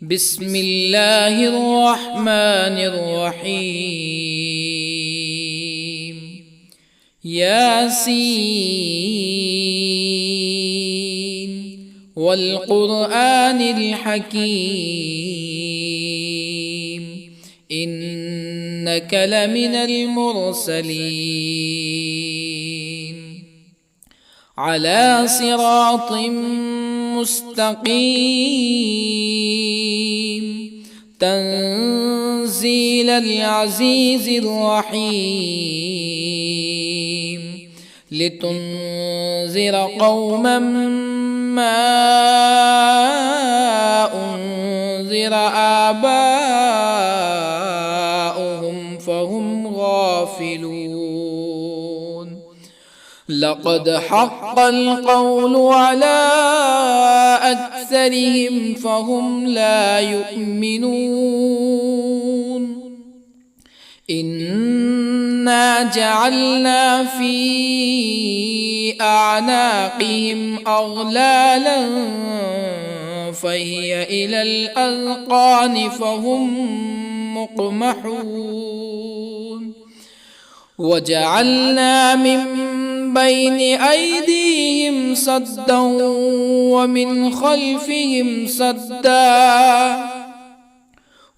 بسم الله الرحمن الرحيم. ياسين والقرآن الحكيم إنك لمن المرسلين على صراط مستقيم تنزيل العزيز الرحيم لتنذر قوما ما أنذر آباؤهم فهم غافلون. لقد حق القول على أكثرهم فهم لا يؤمنون. إنا جعلنا في أعناقهم أغلالا فهي إلى الأذقان فهم مقمحون. وجعلنا من بين أيديهم سدا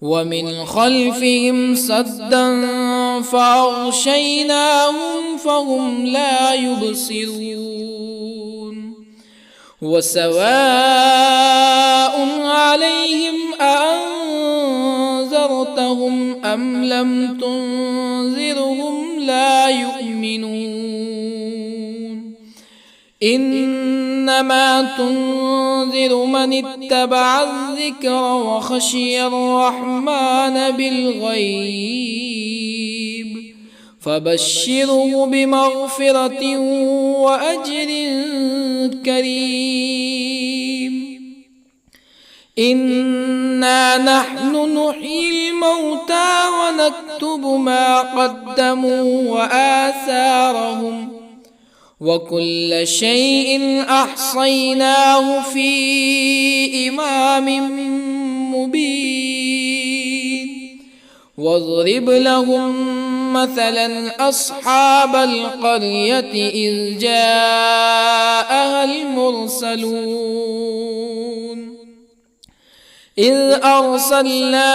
ومن خلفهم سدا فأغشيناهم فهم لا يبصرون. وسواء عليهم أأنذرتهم أم لم تنذرهم لا يؤمنون. إنما تنذر من اتبع الذكر وخشي الرحمن بالغيب فبشره بمغفرة وأجر كريم. إنا نحن نحيي الموتى ونكتب ما قدموا وآثارهم وكل شيء أحصيناه في إمام مبين. واضرب لهم مثلا أصحاب القرية إذ جاءها المرسلون إذ أرسلنا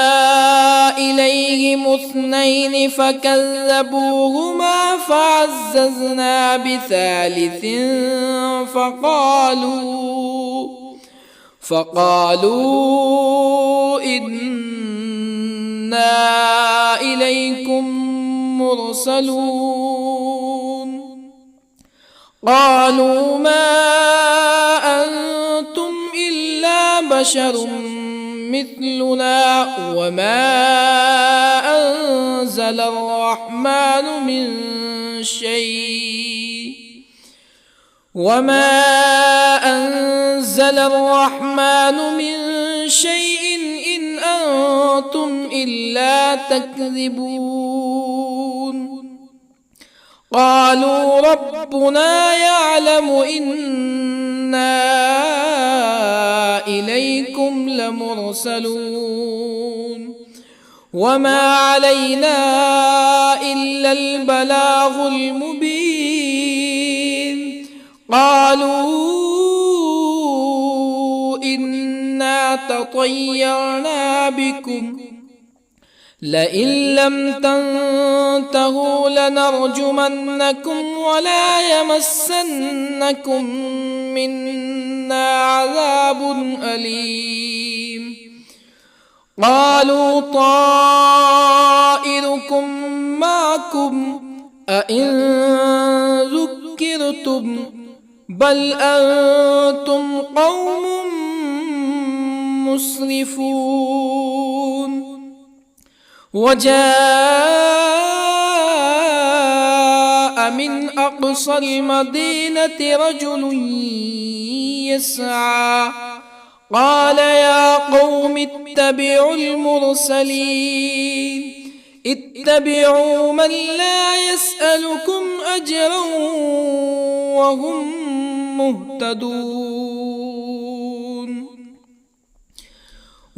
إليهم اثنين فكذبوهما فعززنا بثالث فقالوا إنا إليكم مرسلون. قالوا ما أنتم إلا بشر مثلنا وما أنزل الرحمن من شيء إن أنتم إلا تكذبون. قالوا ربنا يعلم إنا إليكم لمرسلون وما علينا إلا البلاغ المبين. قالوا إنا تطيرنا بكم لئن لم تنتهوا لنرجمنكم ولا يمسنكم منا عذاب أليم. قالوا طائركم معكم أئن ذكرتم بل أنتم قوم مسرفون. وجاء من أقصى المدينة رجل يسعى قال يا قوم اتبعوا المرسلين اتبعوا من لا يسألكم أجرا وهم مهتدون.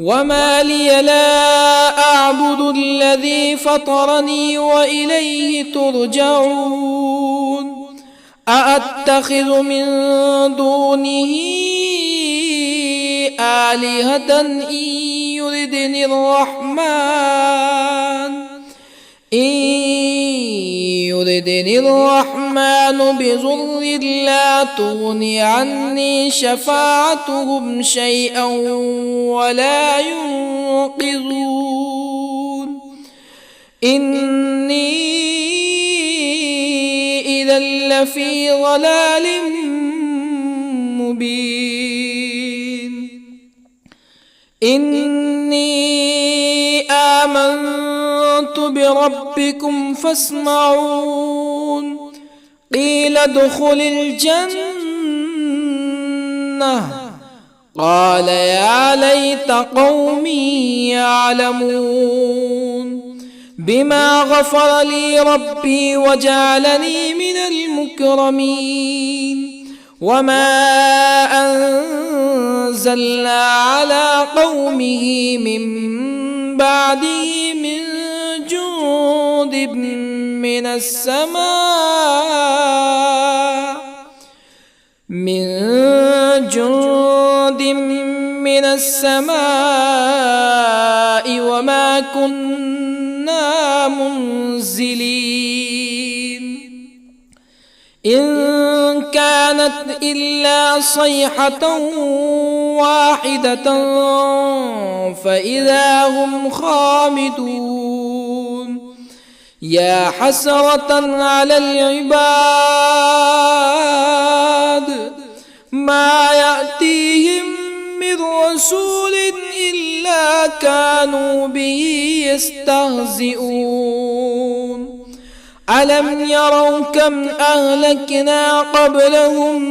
وما لي لا أعبد الذي فطرني وإليه ترجعون أأتخذ من دونه آلهة يردني الرحمن بضر لا تغني عني شفاعتهم شيئا ولا ينقذون إني إذا لفي ضلال مبين إني آمنت بربكم فاسمعون قيل ادخل الجنة قال يا ليت قومي يعلمون بما غفر لي ربي وجعلني من المكرمين وما أنزلنا على قومه من بعده من جند من السماء وما كنا منزلين إن كانت إلا صيحة واحدة فإذا هم خامدون يا حسرة على العباد ما يأتيهم من رسول إلا كانوا به يستهزئون ألم يروا كم أهلكنا قبلهم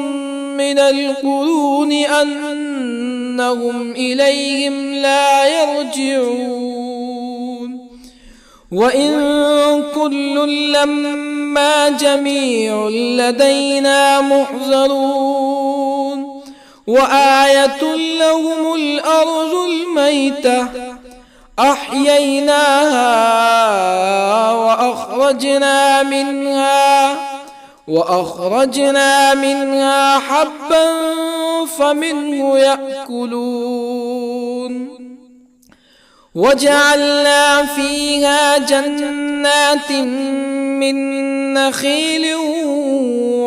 من القرون أنهم إليهم لا يرجعون وإن كل لما جميع لدينا محضرون وآية لهم الأرض الميتة أحييناها وأخرجنا منها حبا فمنه يأكلون وجعلنا فيها جنات من نخيل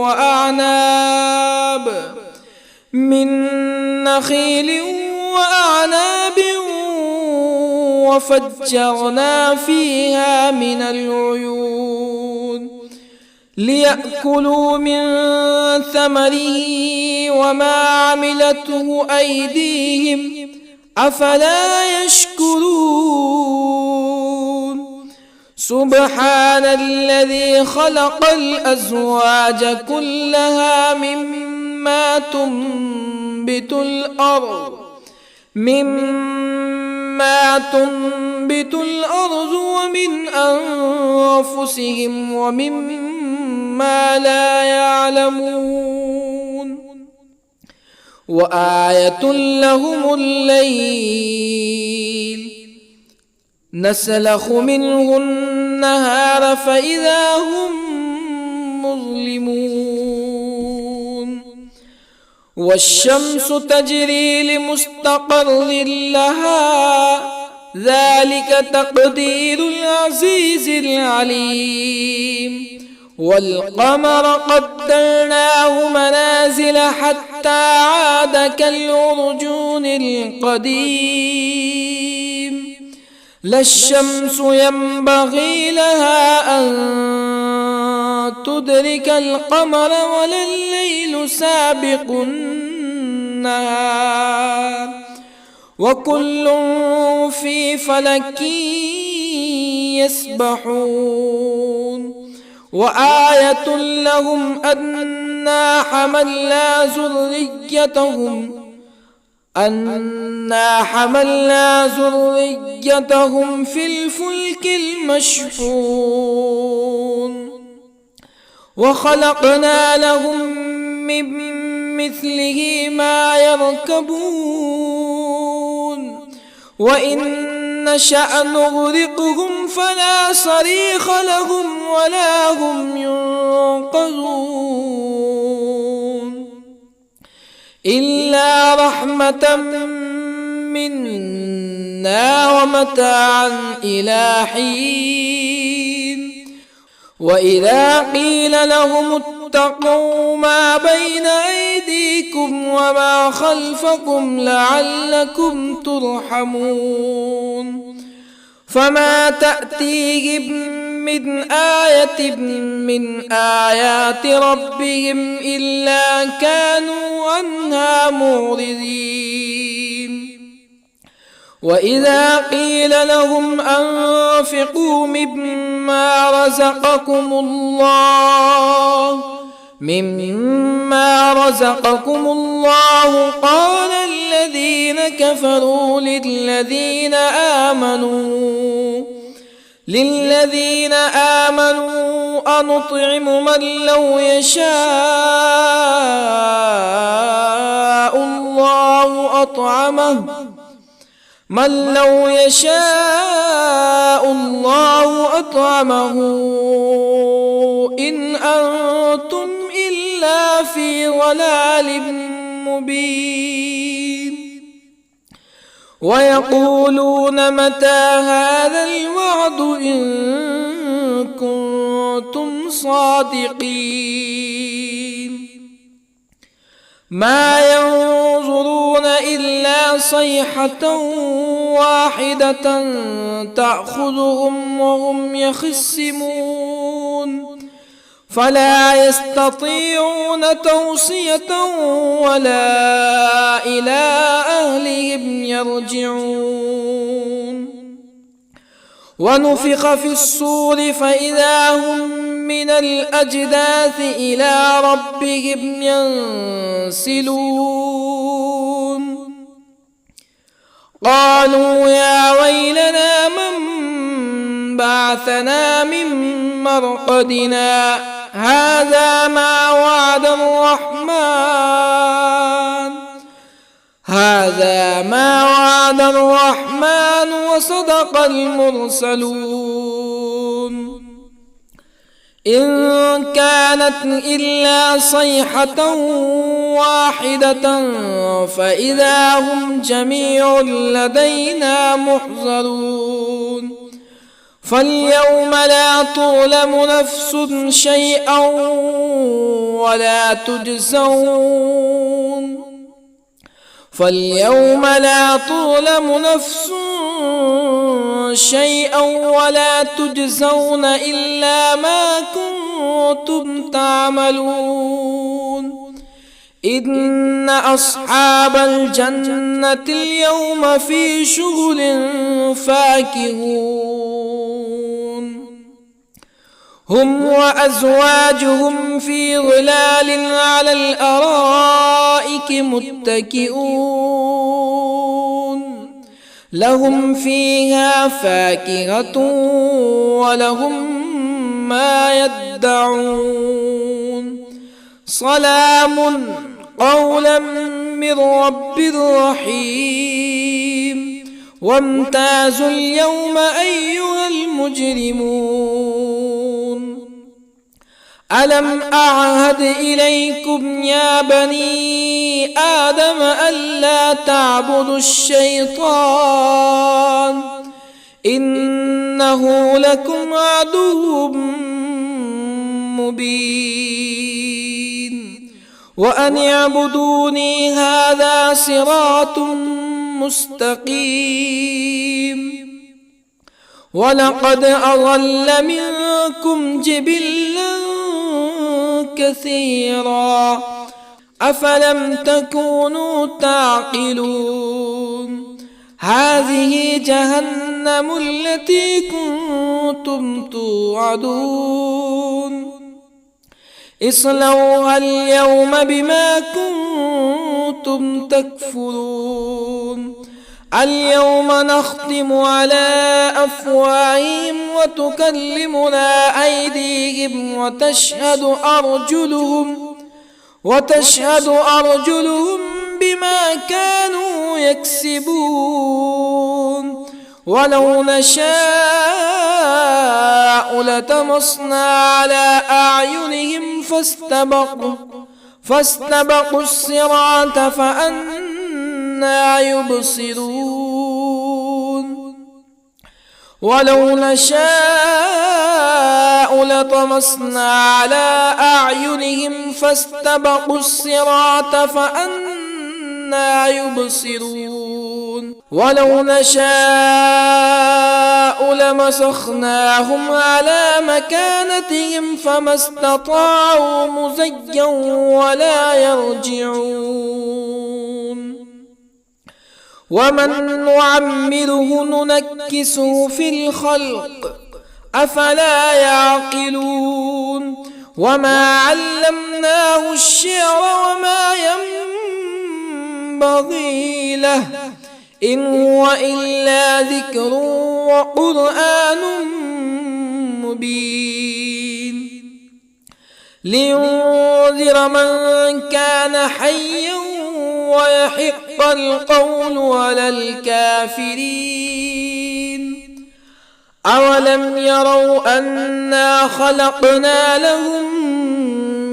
وأعناب وفجرنا فيها من العيون ليأكلوا من ثمره وما عملته أيديهم أفلا يشكرون سبحان الذي خلق الأزواج كلها مما تنبت الأرض ومن أنفسهم ومما لا يعلمون وآية لهم الليل نسلخ منه النهار فإذا هم مظلمون والشمس تجري لمستقر لها ذلك تقدير العزيز العليم والقمر قدرناه منازل حتى عاد كالعرجون القديم لا الشمس ينبغي لها أن تدرك القمر ولا الليل سابق النهار وكل في فلك يسبحون وآية لهم أنا حملنا ذريتهم في الفلك المشحون وخلقنا لهم من مثله ما يركبون وإن نشأ نغرقهم فلا صريخ لهم ولا هم ينقذون إلا رحمة منا ومتاعا إلى حين وإذا قيل لهم اتقوا ما بين أيديكم وما خلفكم لعلكم ترحمون فما تأتيهم من آية من آيات ربهم إلا كانوا عنها معرضين وإذا قيل لهم أنفقوا مما رزقكم الله قال الذين كفروا للذين آمنوا أنطعم من لو يشاء الله أطعمه إن أنتم إلا في ضلال مبين ويقولون متى هذا الوعد إن كنتم صادقين ما ينظرون إلا صيحة واحدة تأخذهم وهم يخصمون فلا يستطيعون توصية ولا إلى أهلهم يرجعون ونفخ في الصور فإذا هم من الأجداث إلى ربهم ينسلون قالوا يا ويلنا من بعثنا من مرقدنا هذا ما وعد الرحمن وصدق المرسلون إن كانت إلا صيحة واحدة فإذا هم جميع لدينا محضرون فاليوم لا تظلم نفس شيئا ولا تجزون إلا ما كنتم تعملون إن أصحاب الجنة اليوم في شغل فاكهون هم وأزواجهم في ظلال على الأرائك متكئون لهم فيها فاكهة ولهم ما يدعون سلام قولا من رب رحيم وامتازوا اليوم أيها المجرمون ألم أعهد إليكم يا بني آدم ألا تعبدوا الشيطان إنه لكم عدو مبين وأن اعبدوني هذا صراط مستقيم ولقد أضل منكم جبلا كثيرا أفلم تكونوا تعقلون هذه جهنم التي كنتم توعدون اصلوها اليوم بما كنتم تكفرون اليوم نختم على أفواههم وتكلمنا أيديهم وتشهد أرجلهم بما كانوا يكسبون ولو نشاء لطمسنا على أعينهم فاستبقوا الصراط فأنى يبصرون ولو نشاء لطمسنا على أعينهم فاستبقوا الصراط فأنى يبصرون ولو نشاء لمسخناهم على مكانتهم فما استطاعوا مزيا ولا يرجعون ومن نعمره ننكسه في الخلق أفلا يعقلون وما علمناه الشعر وما ينبغي له إن هو إلا ذكر وقرآن مبين لينذر من كان حيا ويحق القول على الكافرين أولم يروا أنا خلقنا لهم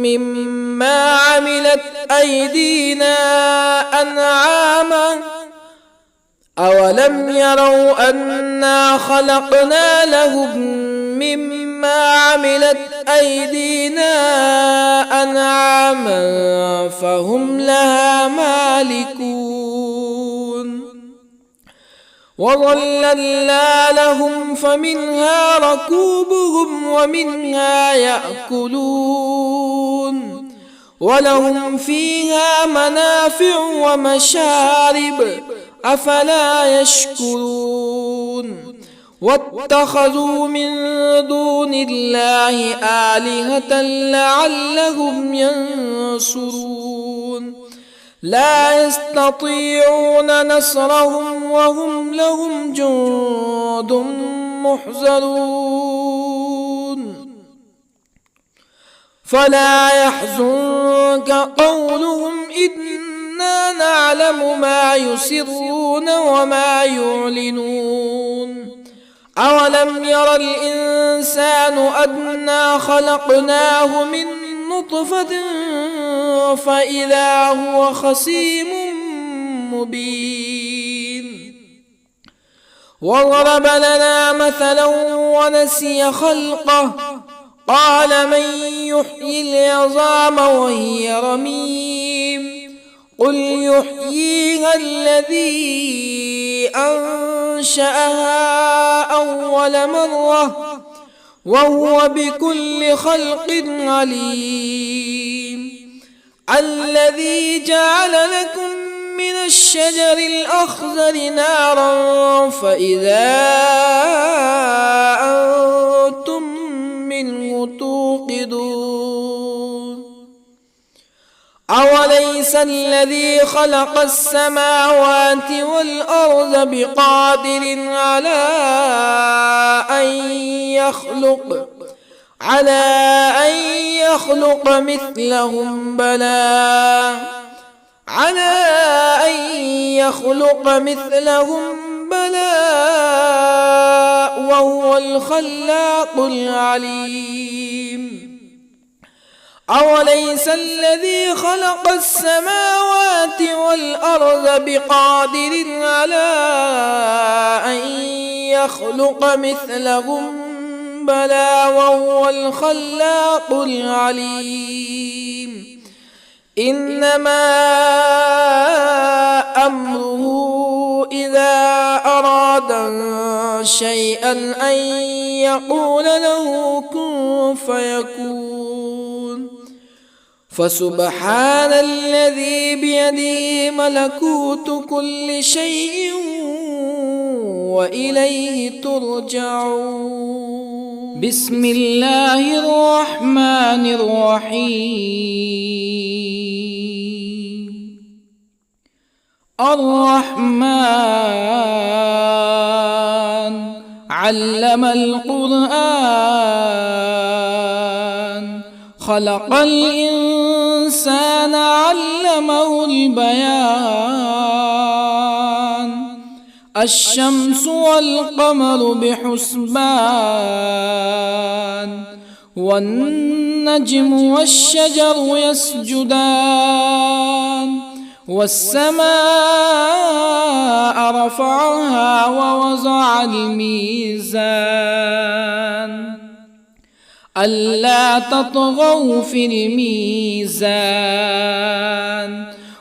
مما عملت أيدينا أنعاما أولم يروا أنا خلقنا لهم مما عملت أيدينا أنعاما فهم لها مالكون وظللنا لهم فمنها ركوبهم ومنها يأكلون ولهم فيها منافع ومشارب أفلا يشكرون واتخذوا من دون الله آلهة لعلهم ينصرون لا يستطيعون نصرهم وهم لهم جند محضرون فلا يحزنك قولهم إنا نعلم ما يسرون وما يعلنون أولم ير الإنسان أنا خلقناه من نطفة فإذا هو خصيم مبين وضرب لنا مثلا ونسي خلقه قال من يحيي العظام وهي رميم قل يحييها الذي أنشأها أول مرة وهو بكل خلق عليم الذي جعل لكم من الشجر الأخضر نارا فإذا أنتم منه توقدون أوليس الذي خلق السماوات والأرض بقادر على أن يخلق مثلهم بلى وهو الخلاق العليم أوليس الذي خلق السماوات والأرض بقادر على أن يخلق مثلهم بلى وهو الخلاق العليم إنما أمره إذا أراد شيئا أن يقول له كن فيكون فسبحان الذي بيده ملكوت كل شيء وإليه ترجعون بسم الله الرحمن الرحيم الرحمن علم القرآن خلق الإنسان علمه البيان الشمس والقمر بحسبان والنجم والشجر يسجدان والسماء رفعها ووضع الميزان ألا تطغوا في الميزان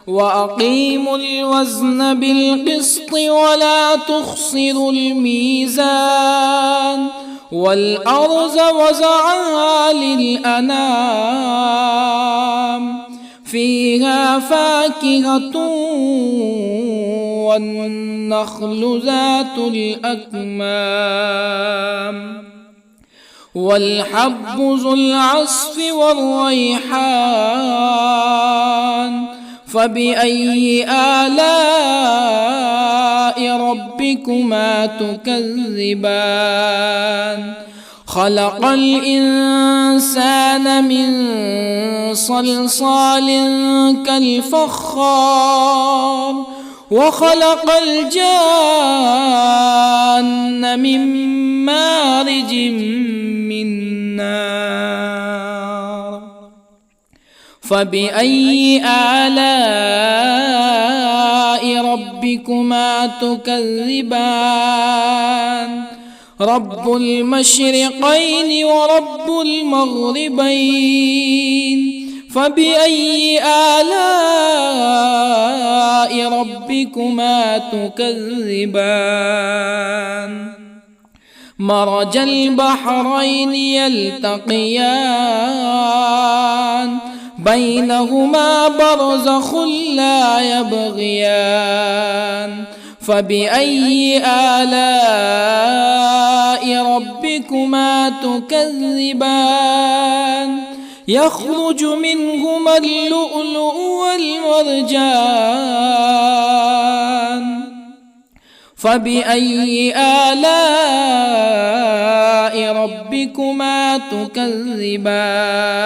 وأقيموا الوزن بالقسط ولا تخسروا الميزان والأرض وضعها للأنام فيها فاكهة والنخل ذات الأكمام والحب ذو العصف والريحان فبأي آلاء ربكما تكذبان خلق الإنسان من صلصال كالفخار وخلق الجان من مارج من نار فبأي آلاء ربكما تكذبان رب المشرقين ورب المغربين فبأي آلاء ربكما تكذبان مرج البحرين يلتقيان بينهما برزخ لا يبغيان فبأي آلاء ربكما تكذبان يخرج منهما اللؤلؤ والمرجان فبأي آلاء ربكما تكذبان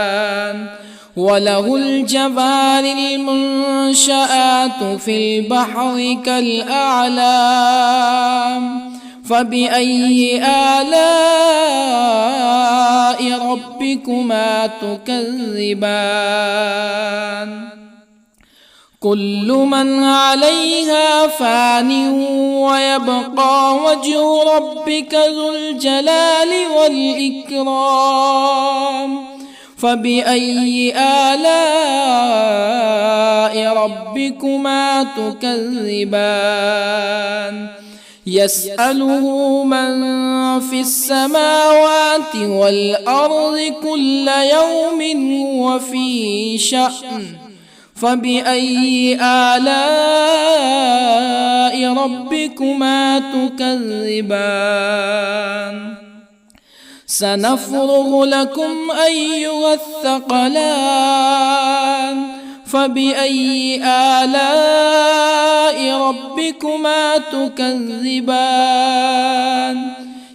وله الجوار المنشآت في البحر كالأعلام فبأي آلاء ربكما تكذبان كل من عليها فان ويبقى وجه ربك ذو الجلال والإكرام فبأي آلاء ربكما تكذبان يسأله من في السماوات والأرض كل يوم هو في شأن فبأي آلاء ربكما تكذبان سنفرغ لكم أيها الثقلان فبأي آلاء ربكما تكذبان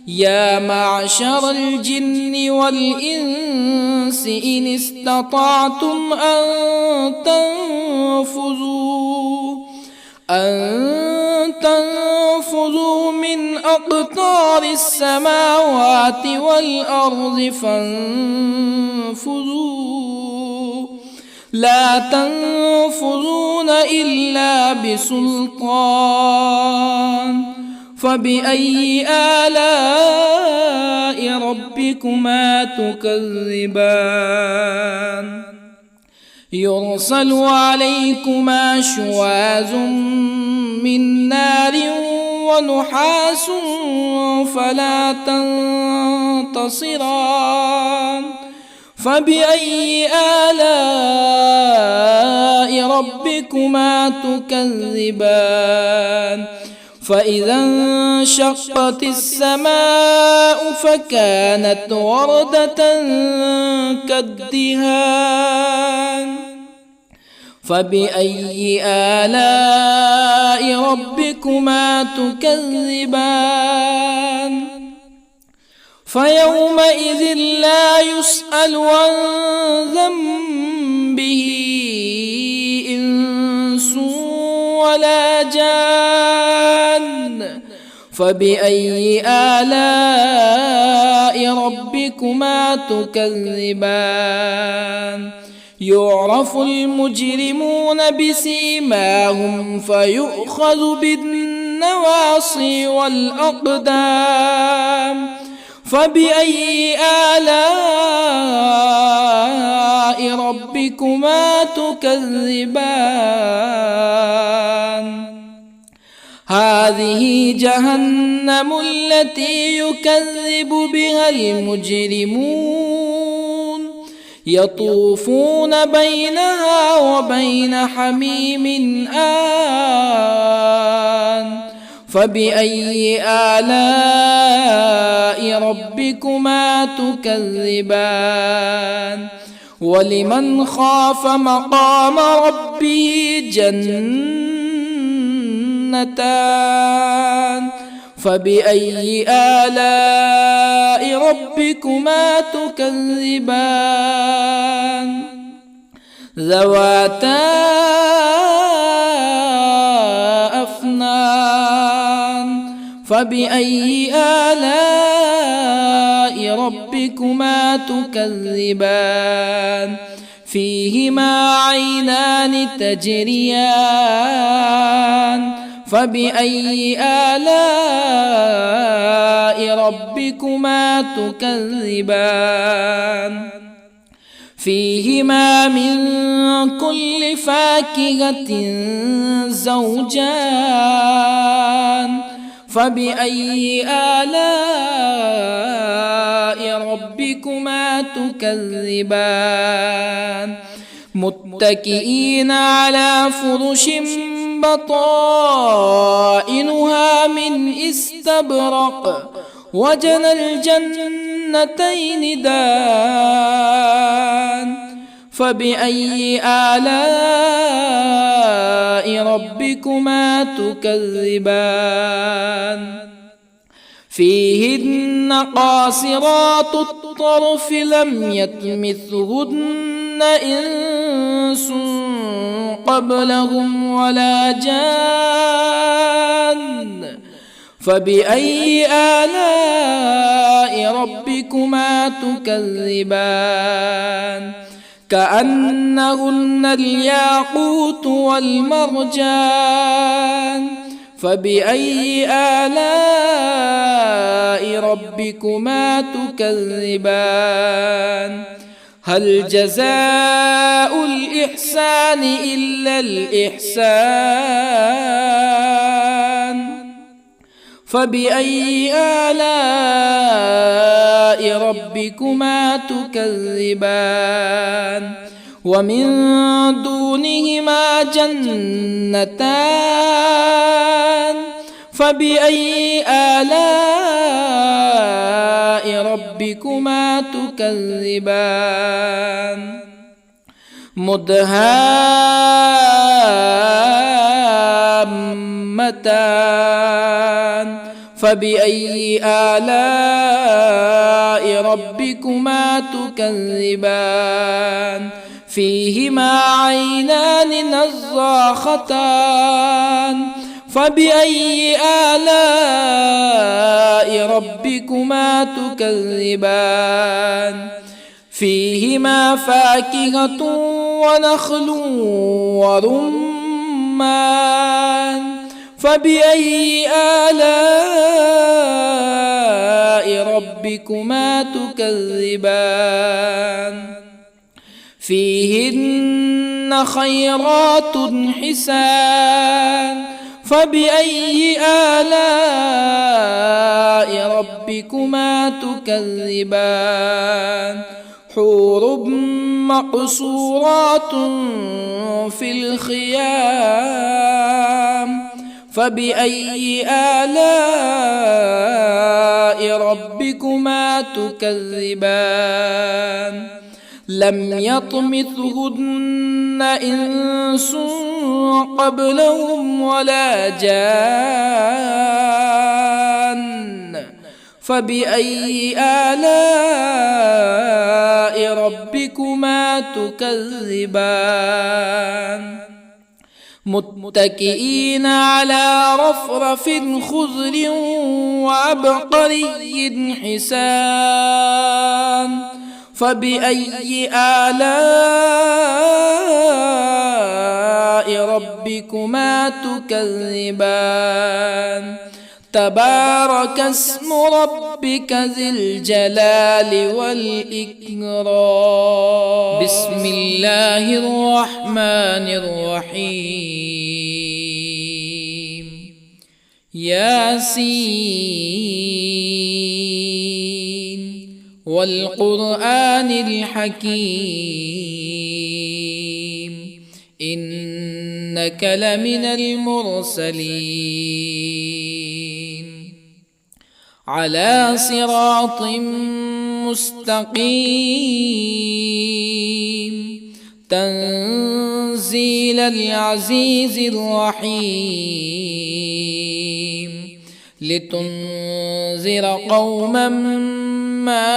يا معشر الجن والإنس إن استطعتم أن تنفذوا من أقطار السماوات والأرض فانفذوا لا تنفذون إلا بسلطان فبأي آلاء ربكما تكذبان يرسل عليكما شواظ من نار ونحاس فلا تنتصران فبأي آلاء ربكما تكذبان فإذا انشقت السماء فكانت وردة كالدهان فبأي آلاء ربكما تكذبان فيومئذ لا يسأل عن ذنبه إنس ولا جان. فبأي آلاء ربكما تكذبان؟ يعرف المجرمون بسيماهم فيؤخذ بالنواصي والأقدام. فبأي آلاء ربكما تكذبان؟ هذه جهنم التي يكذب بها المجرمون، يطوفون بينها وبين حميم آن. فبأي آلاء ربكما تكذبان؟ ولمن خاف مقام ربه جنتان. فبأي آلاء ربكما تكذبان؟ ذواتا أفنان. فبأي آلاء ربكما تكذبان؟ فيهما عينان تجريان. فبأي آلاء ربكما تكذبان؟ فيهما من كل فاكهة زوجان. فبأي آلاء ربكما تكذبان؟ متكئين على فرش بطائنها من استبرق وجنى الجنتين دان. فبأي آلاء ربكما تكذبان؟ فيهن قاصرات الطرف لم يطمثهن إنس قبلهم ولا جان. فبأي آلاء ربكما تكذبان؟ كأنهن الياقوت والمرجان. فبأي آلاء ربكما تكذبان؟ هل جزاء الإحسان إلا الإحسان؟ فبأي آلاء ربكما تكذبان؟ ومن دونهما جنتان. فبأي آلاء ربكما تكذبان؟ مدهامتان. فبأي آلاء ربكما تكذبان؟ فيهما عينان نضاختان. فبأي آلاء ربكما تكذبان؟ فيهما فاكهة ونخل ورمان. فبأي آلاء ربكما تكذبان؟ فيهن خيرات حسان. فبأي آلاء ربكما تكذبان؟ حور مقصورات في الخيام. فبأي آلاء ربكما تكذبان؟ لم يطمثهن إنس قبلهم ولا جان. فبأي آلاء ربكما تكذبان متكئين على رفرف خضر وعبقري حسان فبأي آلاء ربكما تكذبان تبارك اسم ربك ذي الجلال والإكرام بسم الله الرحمن الرحيم ياسين والقرآن الحكيم إنك لمن المرسلين على صراط مستقيم تنزيل العزيز الرحيم لتنذر قوما ما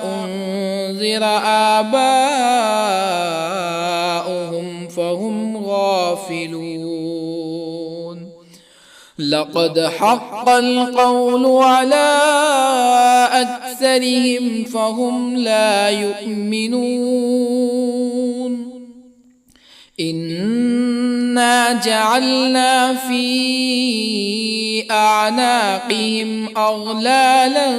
أنذر آباؤهم فهم غافلون لقد حق القول على أكثرهم فهم لا يؤمنون إنا جعلنا في أعناقهم أغلالا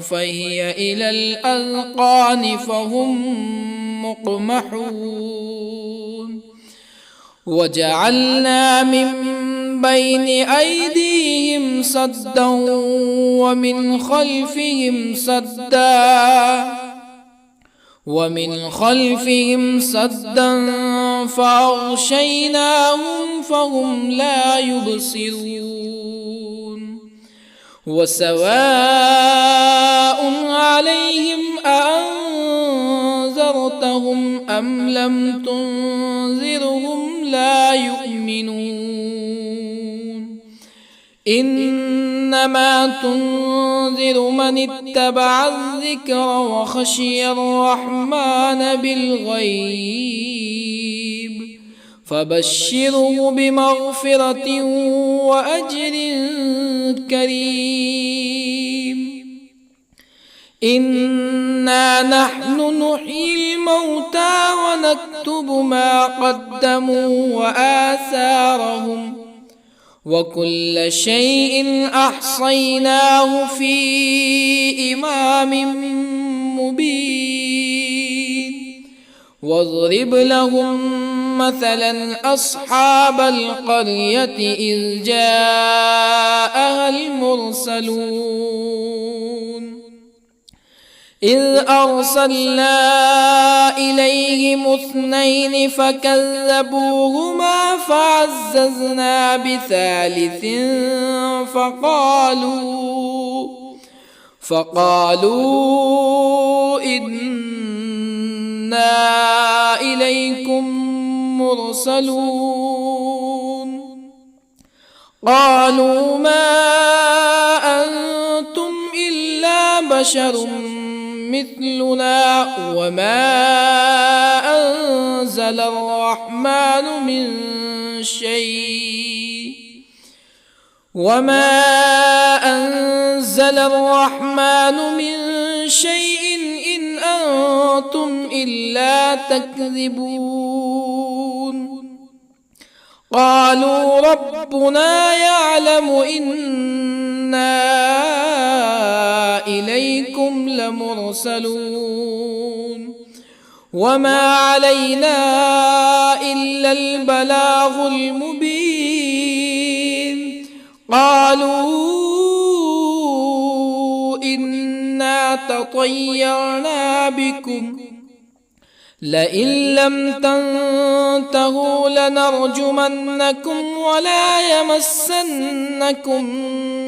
فهي إلى الأذقان فهم مقمحون وجعلنا من بين أيديهم سدا ومن خلفهم سدا فأغشيناهم فهم لا يبصرون وسواء عليهم أأنذرتهم أم لم تنذرهم لا يؤمنون إنما تنذر من اتبع الذكر وخشي الرحمن بالغيب فبشره بمغفرة وأجر كريم إنا نحن نحيي الموتى ونكتب ما قدموا وآثارهم وكل شيء أحصيناه في إمام مبين واضرب لهم مثلا أصحاب القرية إذ جاءها المرسلون إذ أرسلنا إليهم 2 فكذبوهما فعززنا بثالث فقالوا إنا إليكم مرسلون قالوا ما أنتم إلا بشر مثلنا وما أنزل الرحمن من شيء إن أنتم إلا تكذبون قالوا ربنا يعلم إنا إليكم لمرسلون وما علينا إلا البلاغ المبين قالوا إنا تطيرنا بكم لئن لم تنتهوا لنرجمنكم ولا يمسنكم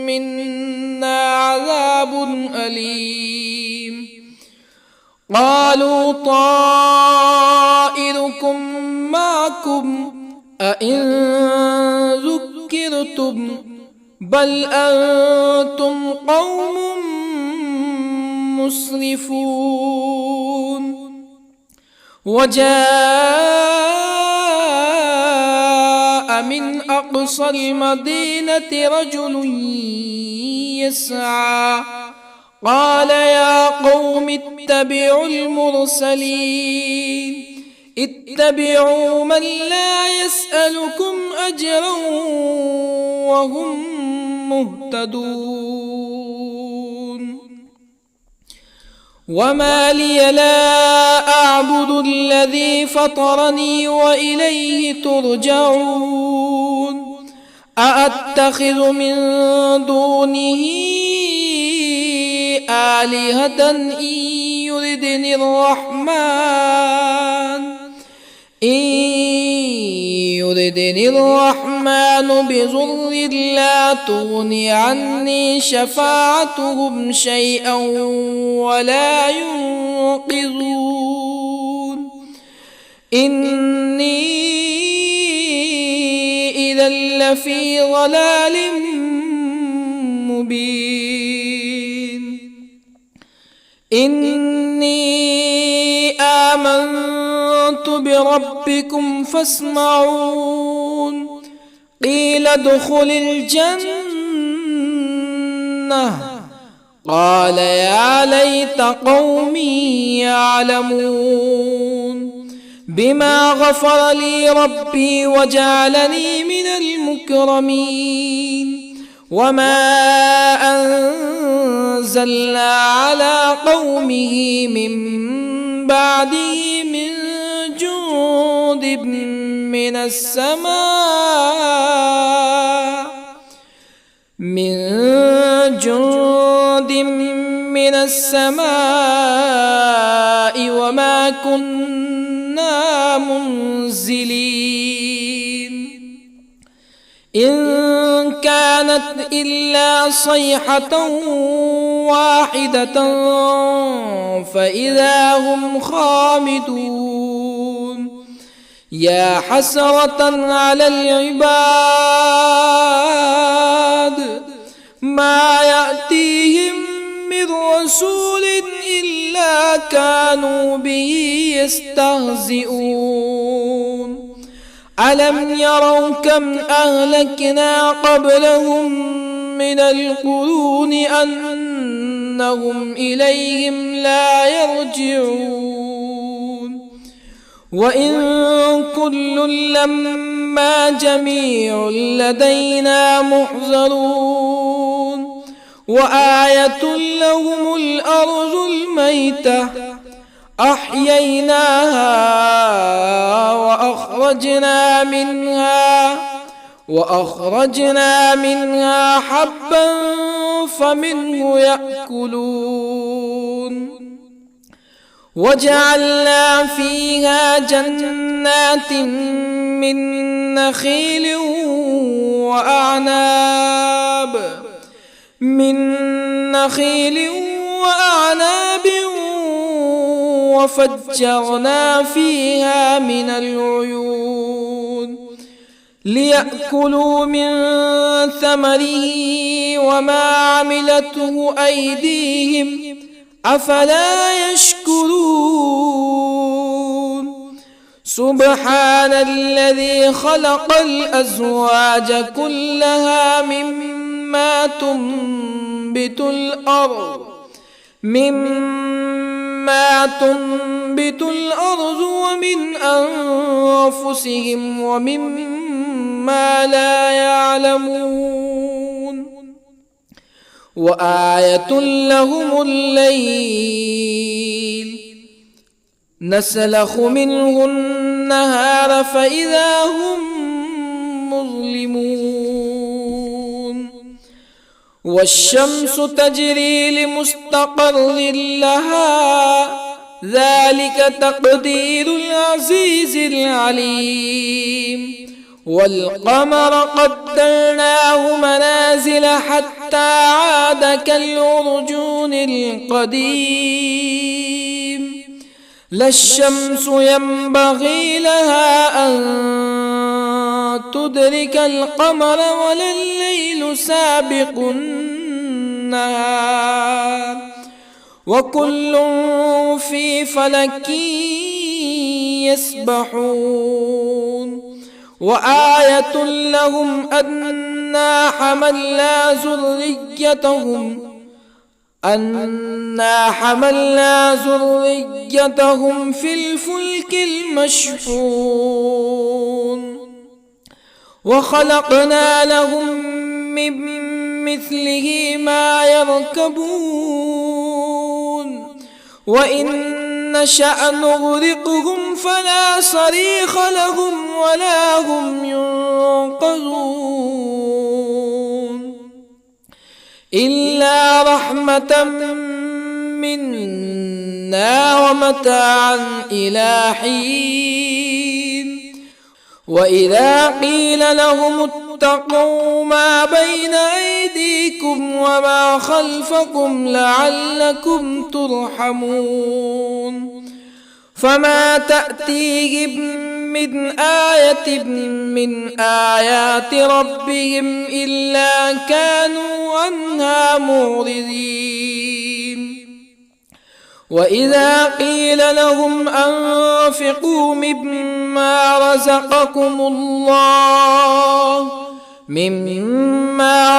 منا عذاب أليم قالوا طائركم معكم أئن ذكرتم بل أنتم قوم مسرفون. وجاء من أقصى المدينة رجل يسعى قال يا قوم اتبعوا المرسلين اتبعوا من لا يسألكم أجرا وهم مهتدون. وما لي لا أعبد الذي فطرني وإليه ترجعون. أأتخذ من دونه آلهة إن يردني الرحمن بضر لا تغني عني شفاعتهم شيئا ولا ينقذون. إني إذا لفي ضلال مبين. إني آمنت بربكم فاسمعون. قيل ادخل الجنة قال يا ليت قومي يعلمون. بما غفر لي ربي وجعلني من المكرمين. وما أنزلنا على قومه من بعده من جند من السماء وما كنا منزلين. إن كانت إلا صيحة واحدة فإذا هم خامدون. يا حسرة على العباد ما يأتيهم من رسول إلا كانوا به يستهزئون. ألم يروا كم أهلكنا قبلهم من القرون أنهم إليهم لا يرجعون. وإن كل لما جميع لدينا محضرون. وآية لهم الأرض الميتة أحييناها وأخرجنا منها حبا فمنه يأكلون. وجعلنا فيها جنات من نخيل وأعناب وفجرنا فيها من العيون ليأكلوا من ثمره وما عملته أيديهم أفلا يشكرون. سبحان الذي خلق الأزواج كلها مما تنبت الأرض ومن أنفسهم ومما لا يعلمون. وآية لهم الليل نسلخ منه النهار فإذا هم مظلمون. والشمس تجري لمستقر لها ذلك تقدير العزيز العليم. والقمر قدرناه منازل حتى عاد كالعرجون القديم. لا الشمس ينبغي لها أن تدرك القمر ولا الليل سابق النهار وكل في فلك يسبحون وآية لهم أنا حملنا ذريتهم في الفلك المشحون وخلقنا لهم من مثله ما يركبون وإن نشأ نغرقهم فلا صريخ لهم ولا هم ينقذون إلا رحمة منا ومتاعا إلى حين وإذا قيل لهم اتقوا ما بين أيديكم وما خلفكم لعلكم ترحمون فما تأتيهم من آية من آيات ربهم إلا كانوا عنها معرضين وإذا قيل لهم أنفقوا مما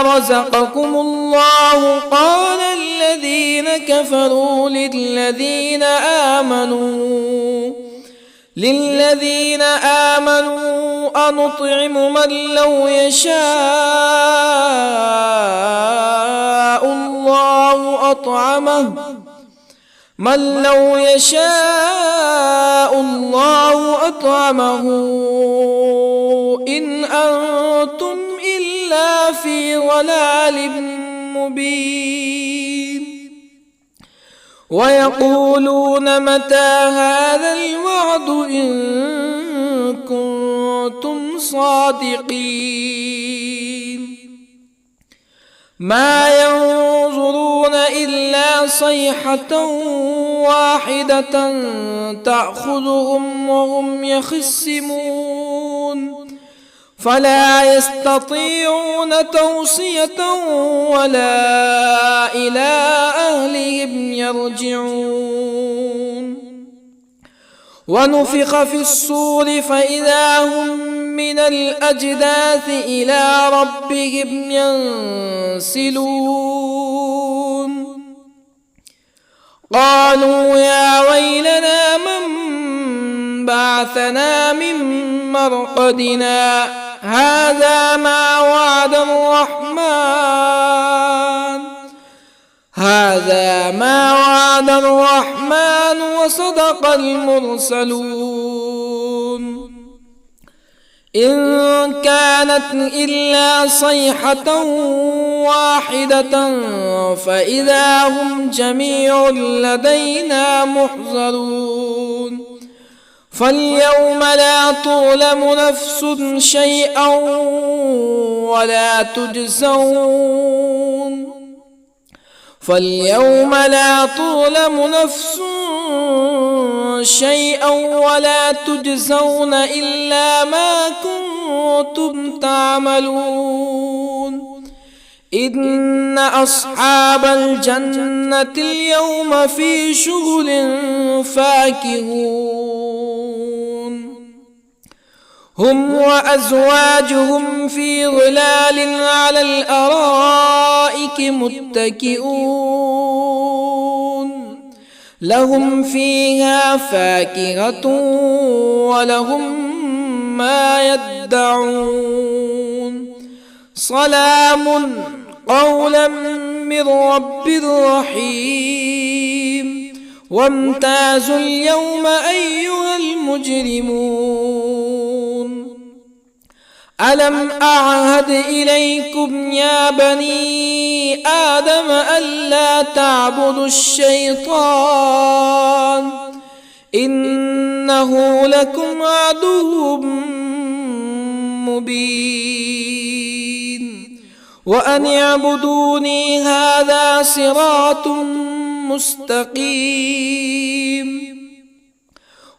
رزقكم الله قال الذين كفروا للذين آمنوا أنطعم من لو يشاء الله أطعمه إن أنتم إلا في ضلال مبين ويقولون متى هذا الوعد إن كنتم صادقين ما ينظرون إلا صيحة واحدة تأخذهم وهم يخصمون فلا يستطيعون توصية ولا إلى أهلهم يرجعون ونفخ في الصور فإذا هم من الأجداث إلى ربهم ينسلون قالوا يا ويلنا من بعثنا من مرقدنا هذا ما وعد الرحمن وصدق المرسلون إن كانت إلا صيحة واحدة فإذا هم جميع لدينا محضرون فاليوم لا تظلم نفس شيئا ولا تجزون إلا ما كنتم تعملون إن أصحاب الجنة اليوم في شغل فاكهون هم وأزواجهم في ظلال على الأرائك متكئون لهم فيها فاكهة ولهم ما يدعون سلام قولا من رب رحيم وامتازوا اليوم أيها المجرمون ألم أعهد إليكم يا بني آدم ألا تعبدوا الشيطان إنه لكم عدو مبين وأن اعبدوني هذا صراط مستقيم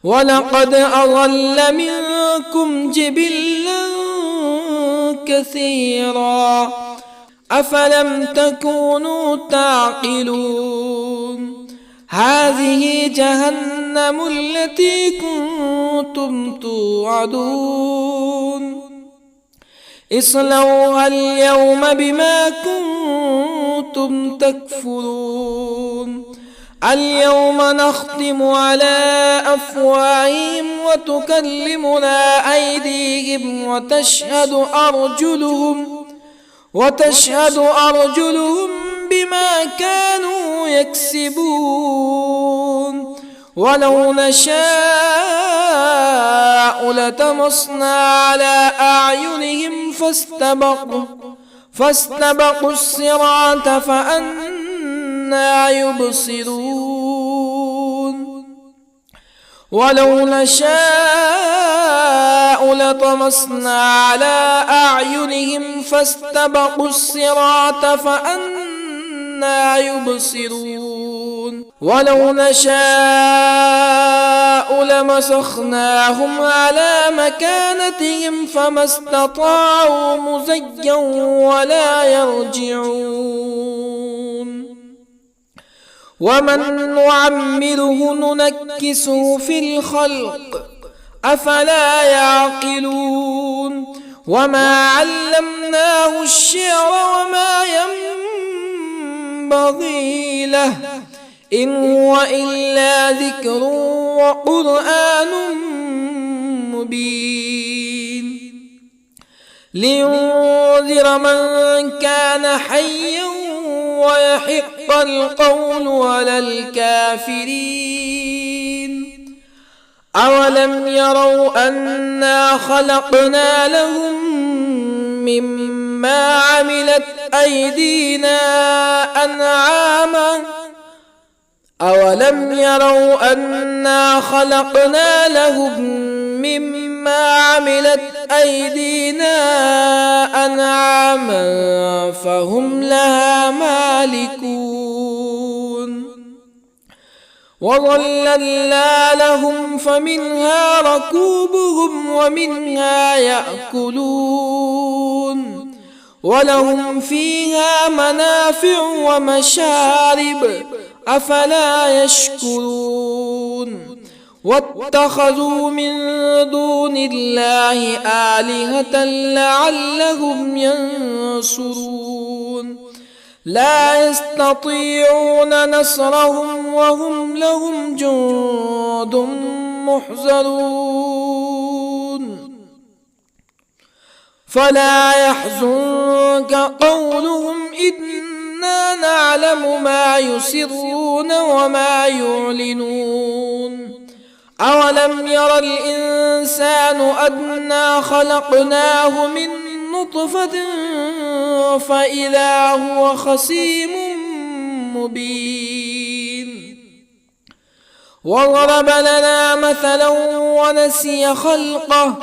ولقد أضل منكم جبلا كثيرا أفلم تكونوا تعقلون هذه جهنم التي كنتم توعدون اصلوها اليوم بما كنتم تكفرون اليوم نختم على أفواههم وتكلمنا أيديهم وتشهد أرجلهم بما كانوا يكسبون ولو نشاء لطمسنا على أعينهم فاستبقوا الصراط فأنى يبصرون ولو نشاء لطمسنا على أعينهم فاستبقوا الصراط فأنى يبصرون ولو نشاء لمسخناهم على مكانتهم فما استطاعوا مزيا ولا يرجعون ومن نعمره ننكسه في الخلق أفلا يعقلون وما علمناه الشعر وما ينبغي له إن هو إلا ذكر وقرآن مبين لينذر من كان حيا ويحق القول على الكافرين أولم يروا أنا خلقنا لهم مما عملت أيدينا أنعاما أولم يروا أنا خلقنا لهم مما عملت أيدينا أنعاما فهم لها مالكون وظللنا لهم فمنها ركوبهم ومنها يأكلون ولهم فيها منافع ومشارب أفلا يشكرون واتخذوا من دون الله آلهة لعلهم ينصرون لا يستطيعون نصرهم وهم لهم جند محضرون فلا يحزنك قولهم إنا نعلم ما يسرون وما يعلنون أولم ير الإنسان أنا خلقناه من نطفة فإذا هو خصيم مبين وضرب لنا مثلا ونسي خلقه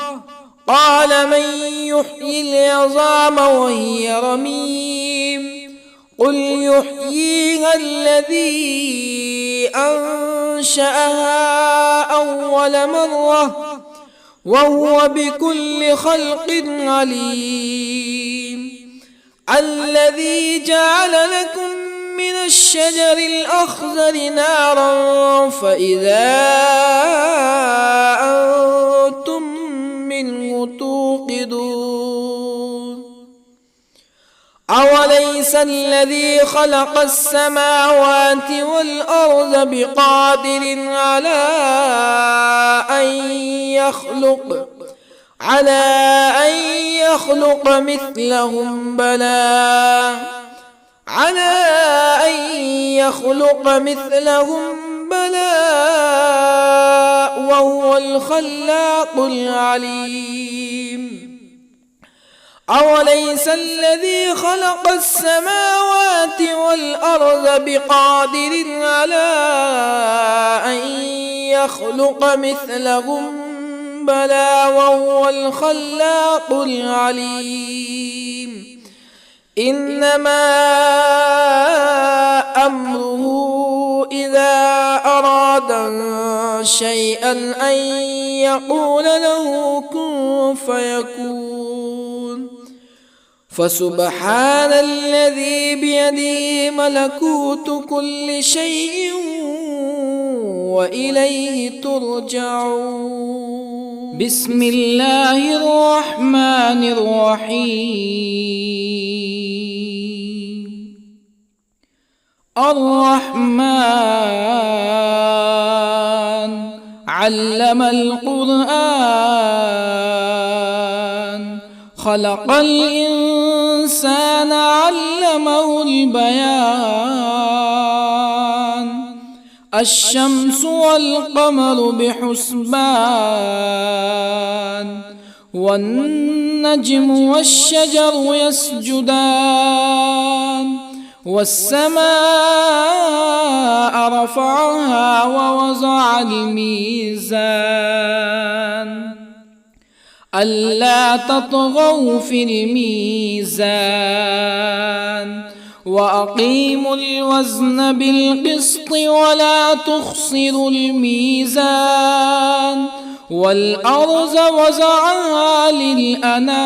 قال من يحيي العظام وهي رميم قل يحييها الذي أنشأها أول مرة وهو بكل خلق عليم الذي جعل لكم من الشجر الأخضر نارا فإذا أنتم منه توقدون أوليس الذي خلق السماوات والأرض بقادر على أن يخلق مثلهم بلى وهو الخلاق العليم أوليس الذي خلق السماوات والأرض بقادر على أن يخلق مثلهم بلى وهو الخلاق العليم إنما أمره إذا أراد شيئا أن يقول له كن فيكون فسبحان الذي بيده ملكوت كل شيء وإليه ترجعون. بسم الله الرحمن الرحيم. الرحمن علم القرآن، خلق الإنسان علمه البيان. الشمس والقمر بحسبان، والنجم والشجر يسجدان. والسماء رفعها ووضع الميزان، ألا تطغوا في الميزان. وأقيموا الوزن بالقسط ولا تخسروا الميزان. والأرض وضعها للأنام،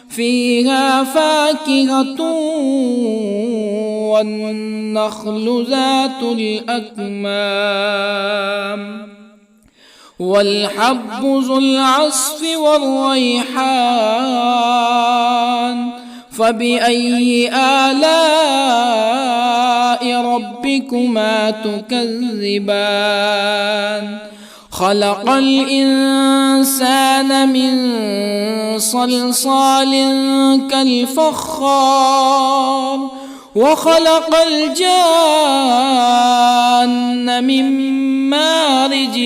فيها فاكهة والنخل ذات الأكمام، والحب ذو العصف والريحان. فبأي آلاء ربكما تكذبان؟ خلق الإنسان من صلصال كالفخار، وخلق الجان من مارج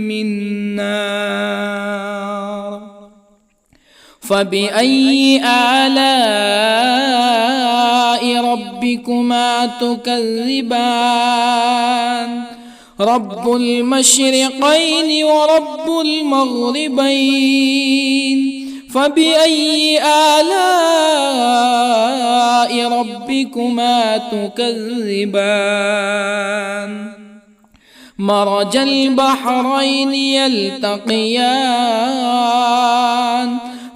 من نار. فبأي آلاء ربكما تكذبان؟ رب المشرقين ورب المغربين. فبأي آلاء ربكما تكذبان؟ مرج البحرين يلتقيان،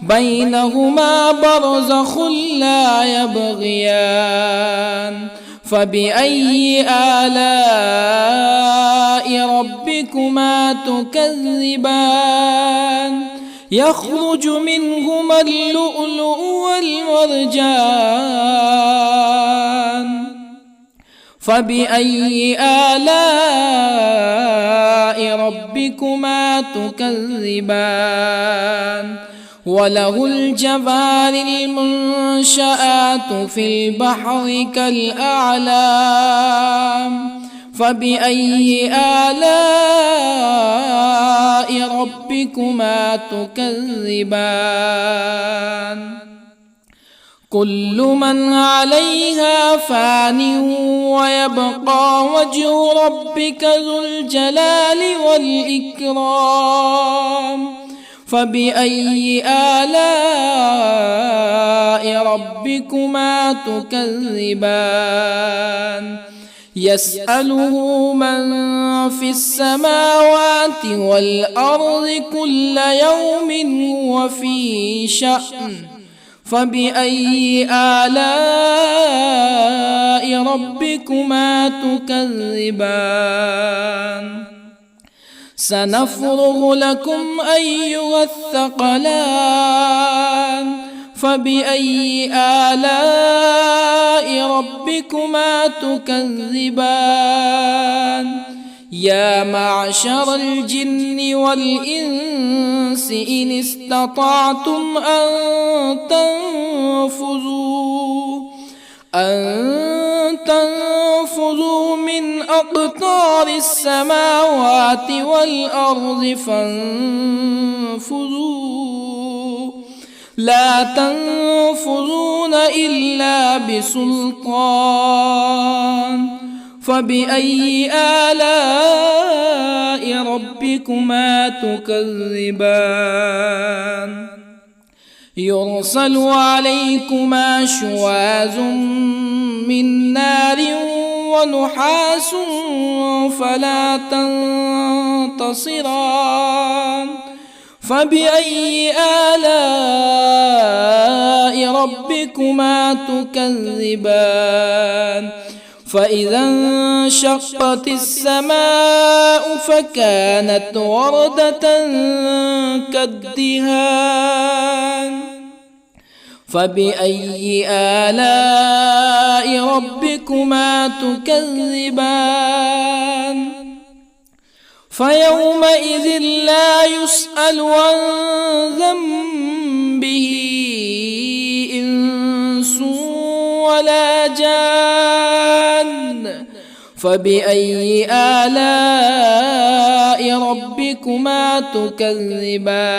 بينهما برزخ لا يبغيان. فبأي آلاء ربكما تكذبان؟ يخرج منهما اللؤلؤ والمرجان. فبأي آلاء ربكما تكذبان؟ وله الجوار المنشآت في البحر كالأعلام. فبأي آلاء ربكما تكذبان؟ كل من عليها فان ويبقى وجه ربك ذو الجلال والإكرام. فبأي آلاء ربكما تكذبان؟ يسأله من في السماوات والأرض كل يوم هو في شأن. فبأي آلاء ربكما تكذبان؟ سنفرغ لكم أيها الثقلان. فبأي آلاء ربكما تكذبان؟ يا معشر الجن والإنس إن استطعتم أن تنفذوا من أقطار السماوات والأرض فانفذوا، لا تنفذون إلا بسلطان. فبأي آلاء ربكما تكذبان؟ يرسل عليكما شواظ من نار ونحاس فلا تنتصران. فبأي آلاء ربكما تكذبان فإذا انشقت السماء فكانت وردة كالدهان فبأي آلاء ربكما تكذبان فيومئذ لا يسأل عن ذنبه إنس ولا جان فبأي آلاء ربكما تكذبان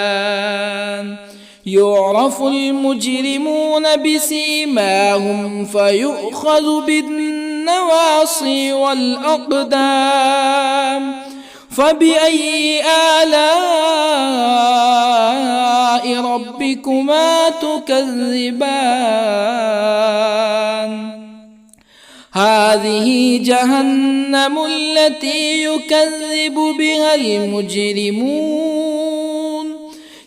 يعرف المجرمون بسيماهم فيؤخذ بالنواصي والأقدام فبأي آلاء ربكما تكذبان هذه جهنم التي يكذب بها المجرمون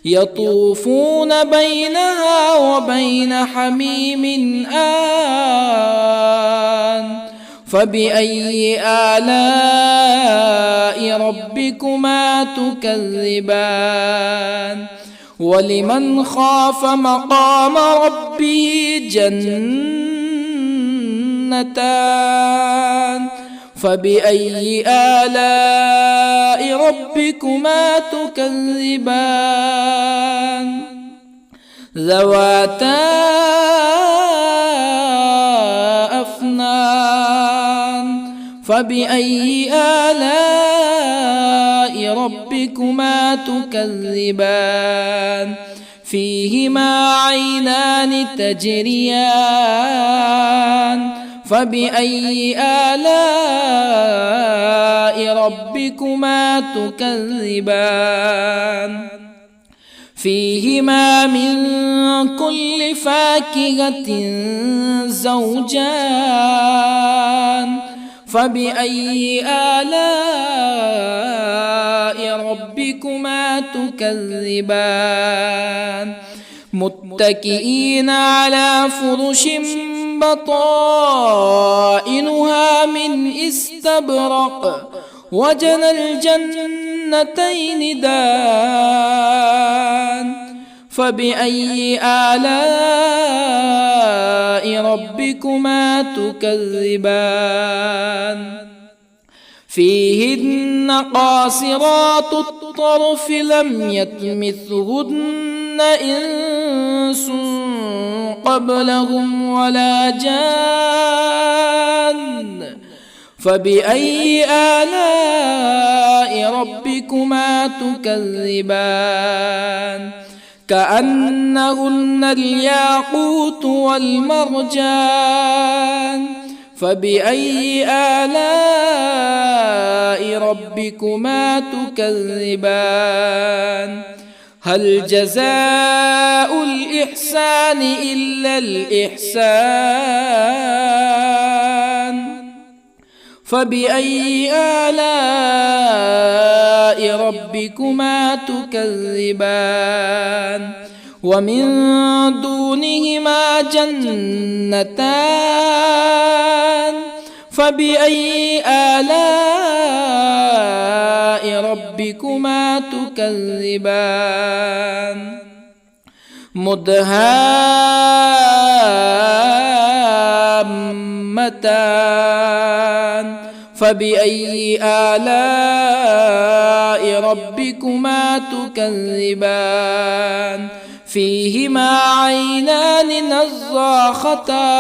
يطوفون بينها وبين حميم آن فبأي آلاء ربكما تكذبان ولمن خاف مقام ربه جنتان فبأي آلاء ربكما تكذبان ذواتا أفنان فبأي آلاء ربكما تكذبان فيهما عينان تجريان فبأي آلاء ربكما تكذبان فيهما من كل فاكهة زوجان فبأي آلاء ربكما تكذبان متكئين على فرش بطائنها من استبرق وجنى الجنتين دان فبأي آلاء ربكما تكذبان فيهن قاصرات الطرف لم يطمثهن إنس قبلهم ولا جان فبأي آلاء ربكما تكذبان كأنهن الياقوت والمرجان فبأي آلاء ربكما تكذبان هل جزاء الإحسان إلا الإحسان فبأي آلاء ربكما تكذبان ومن دونهما جنتان فبأي آلاء ربكما تكذبان مدهامتان فبأي آلاء ربكما تكذبان فيهما عينان نضاختان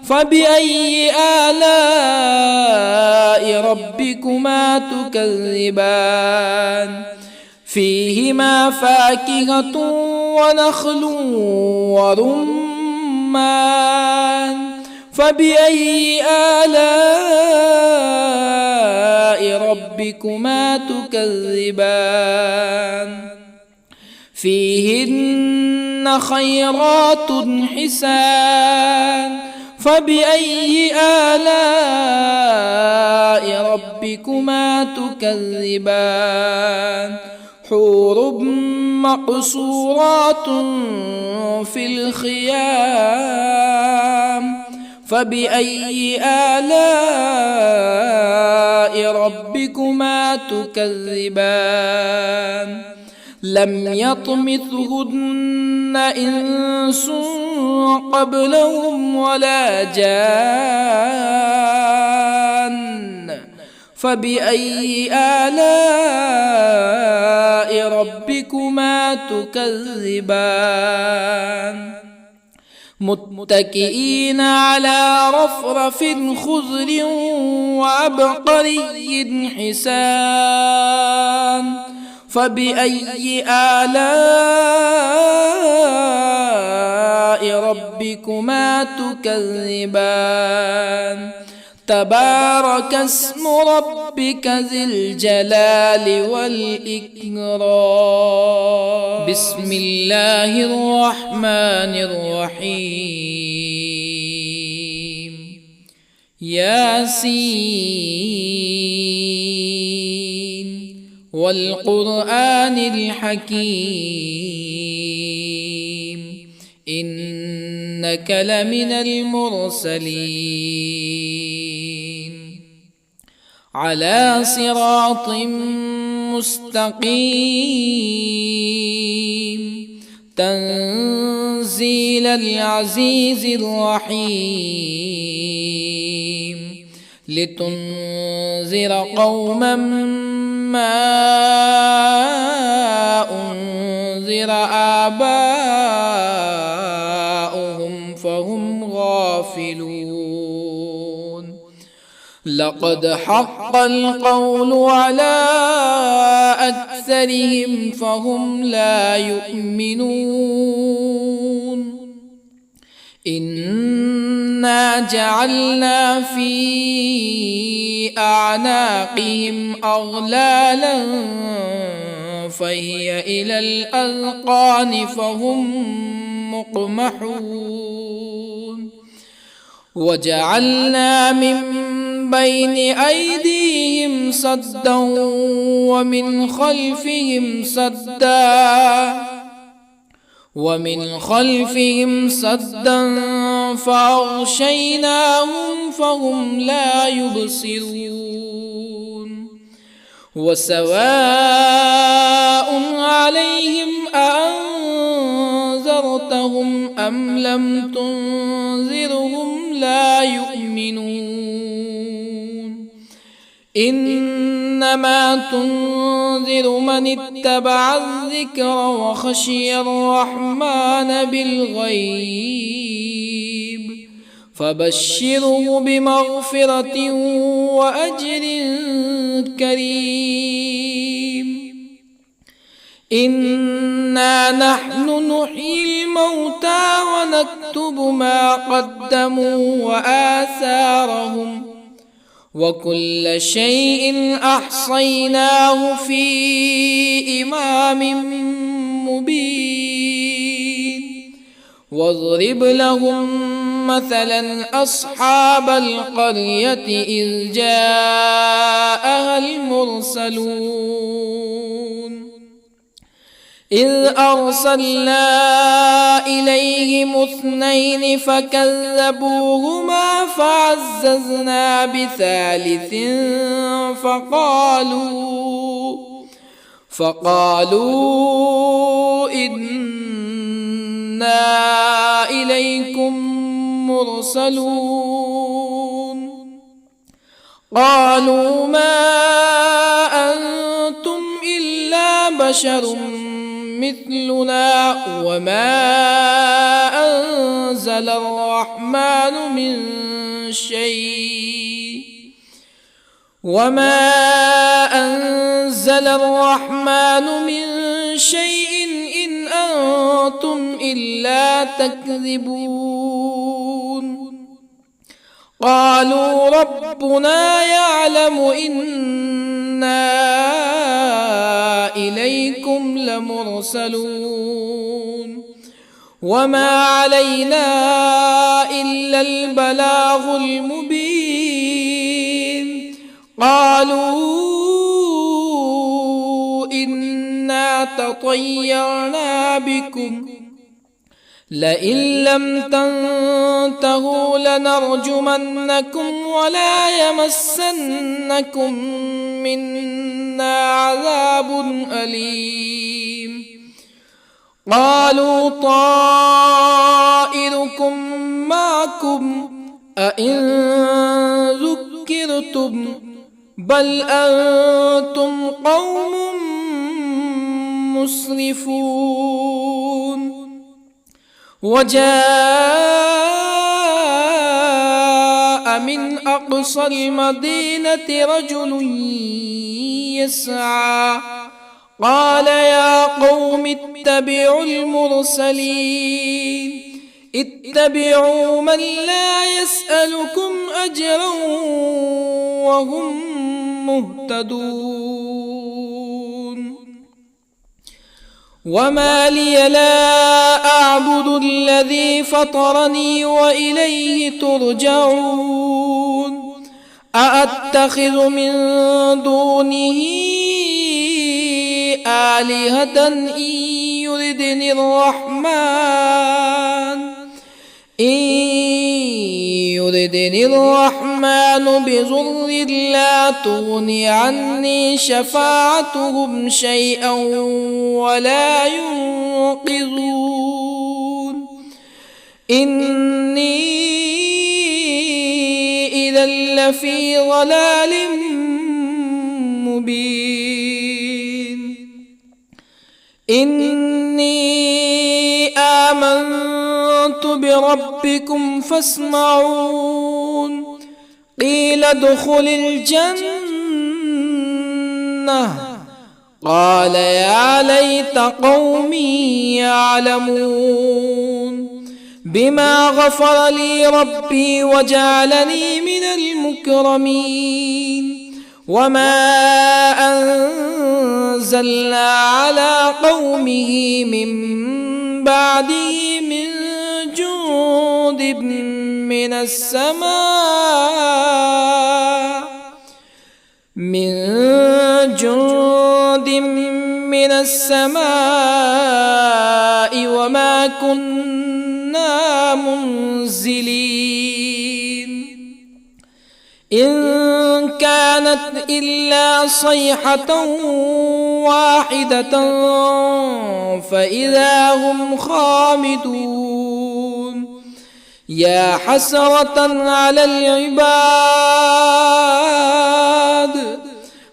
فبأي آلاء ربكما تكذبان فيهما فاكهة ونخل ورمان فبأي آلاء ربكما تكذبان فيهن خيرات حسان فبأي آلاء ربكما تكذبان حور مقصورات في الخيام فبأي آلاء ربكما تكذبان لم يطمثهن إنس قبلهم ولا جان فبأي آلاء ربكما تكذبان متكئين على رفرف خضر وعبقري حسان فبأي آلاء ربكما تكذبان تبارك اسم ربك ذي الجلال والإكرام بسم الله الرحمن الرحيم ياسين والقرآن الحكيم إنك لمن المرسلين على صراط مستقيم تنزيل العزيز الرحيم لتنذر قوما ما أنذر آباؤهم فهم غافلون لقد حق القول على أكثرهم فهم لا يؤمنون إنا جعلنا في أعناقهم أغلالا فهي إلى الأذقان فهم مقمحون وجعلنا من بين أيديهم سدا ومن خلفهم سدا فأغشيناهم فهم لا يبصرون وسواء عليهم أأنذرتهم أم لم تنذرهم لا يؤمنون إنما تنذر من اتبع الذكر وخشي الرحمن بالغيب فبشره بمغفرة وأجر كريم إنا نحن نحيي الموتى ونكتب ما قدموا وآثارهم وكل شيء أحصيناه في إمام مبين واضرب لهم مثلا أصحاب القرية إذ جاءها المرسلون إذ أرسلنا إليهم اثنين فكذبوهما فعززنا بثالث فقالوا إنا إليكم مرسلون قالوا ما أنتم إلا بشر مثلنا وما أنزل الرحمن من شيء إن أنتم إلا تكذبون قالوا ربنا يعلم إنا إليكم لمرسلون وما علينا إلا البلاغ المبين قالوا إنا تطيرنا بكم لئن لم تنتهوا لنرجمنكم ولا يمسنكم منا عذاب أليم قالوا طائركم معكم أئن ذكرتم بل أنتم قوم مسرفون وجاء من أقصى المدينة رجل يسعى قال يا قوم اتبعوا المرسلين اتبعوا من لا يسألكم أجرا وهم مهتدون وما لي لا أعبد الذي فطرني وإليه ترجعون أأتخذ من دونه آلهة إن يردني الرحمن بضر لا تغني عني شفاعتهم شيئا ولا ينقذون إني إذا لفي ضلال مبين إني آمنت بربكم فاسمعون قيل ادخل الجنة قال يا ليت قومي يعلمون بما غفر لي ربي وجعلني من المكرمين وما أنزلنا على قومه من بعده من جند من السماء وما كنا منزلين إن كانت إلا صيحة واحدة فإذا هم خامدون يا حسرة على العباد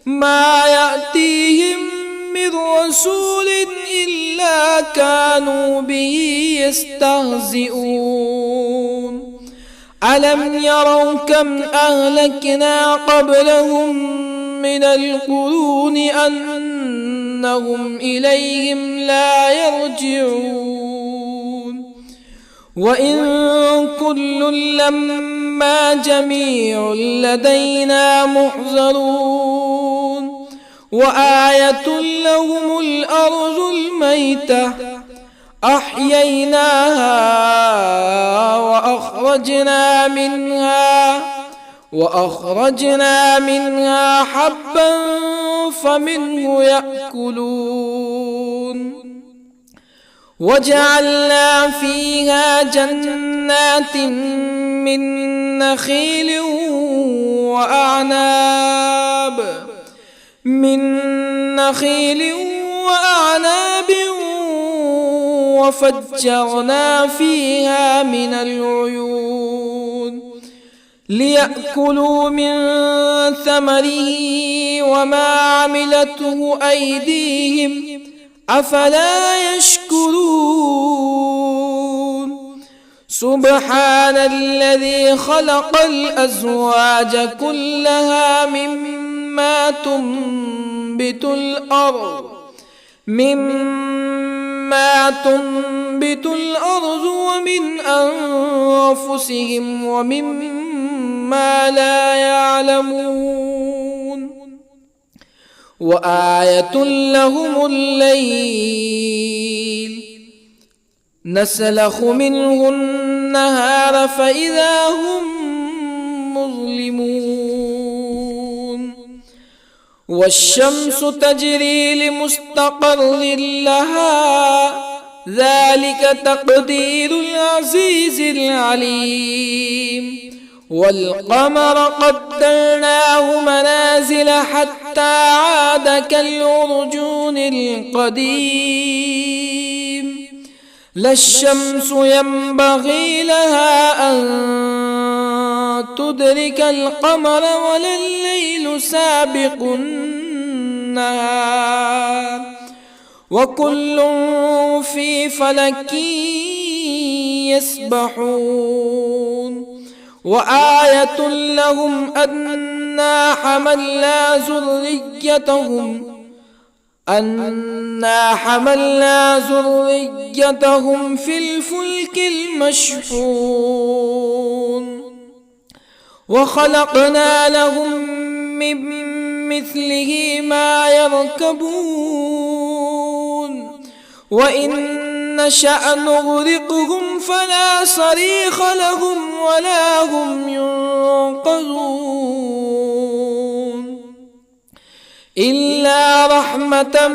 ما يأتيهم من رسول إلا كانوا به يستهزئون ألم يروا كم أهلكنا قبلهم من القرون أنهم إليهم لا يرجعون وإن كل لما جميع لدينا محضرون وآية لهم الأرض الميتة أحييناها وأخرجنا منها حبا فمنه يأكلون وجعلنا فيها جنات من نخيل وأعناب وفجرنا فيها من العيون ليأكلوا من ثمره وما عملته أيديهم أفلا يشكرون سبحان الذي خلق الأزواج كلها مما تنبت الأرض ومن أنفسهم ومما لا يعلمون وآية لهم الليل نسلخ منه النهار فإذا هم مظلمون والشمس تجري لمستقر لها ذلك تقدير العزيز العليم والقمر قدرناه منازل حتى عاد كالعرجون القديم لا الشمس ينبغي لها أن تدرك القمر ولا الليل سابق النهار وكل في فلك يسبحون وآية لهم أنا حملنا ذريتهم في الفلك المشحون وخلقنا لهم من مثله ما يركبون وإن نشأ نغرقهم فلا صريخ لهم ولا هم ينقذون إلا رحمة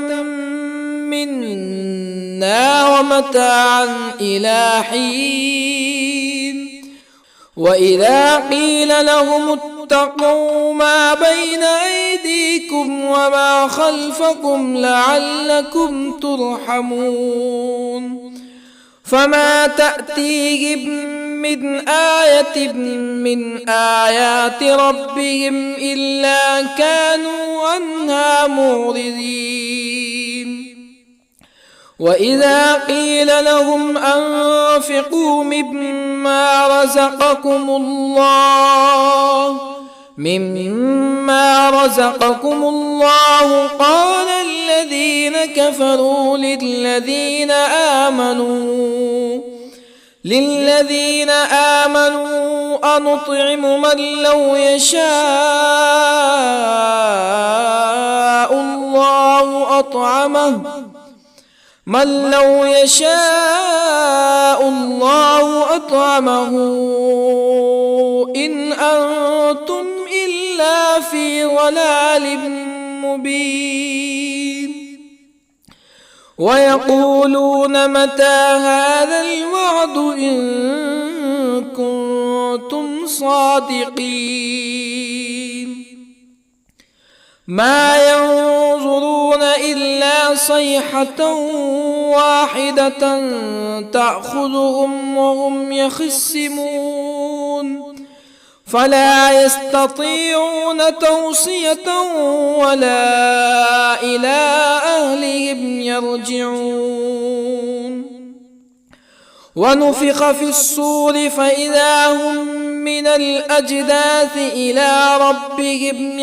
منا ومتاعا إلى حين وإذا قيل لهم اتقوا ما بين أيديكم وما خلفكم لعلكم ترحمون فما تأتيهم من آية من آيات ربهم إلا كانوا عنها معرضين وإذا قيل لهم أنفقوا مما رزقكم الله قال الذين كفروا للذين آمنوا أنطعم من لو يشاء الله أطعمه إن أنتم إلا في ضلال مبين ويقولون متى هذا الوعد إن كنتم صادقين ما ينظرون إلا صيحة واحدة تأخذهم وهم يخصمون فلا يستطيعون توصية ولا إلى أهلهم يرجعون ونفخ في الصور فإذا هم من الأجداث إلى ربهم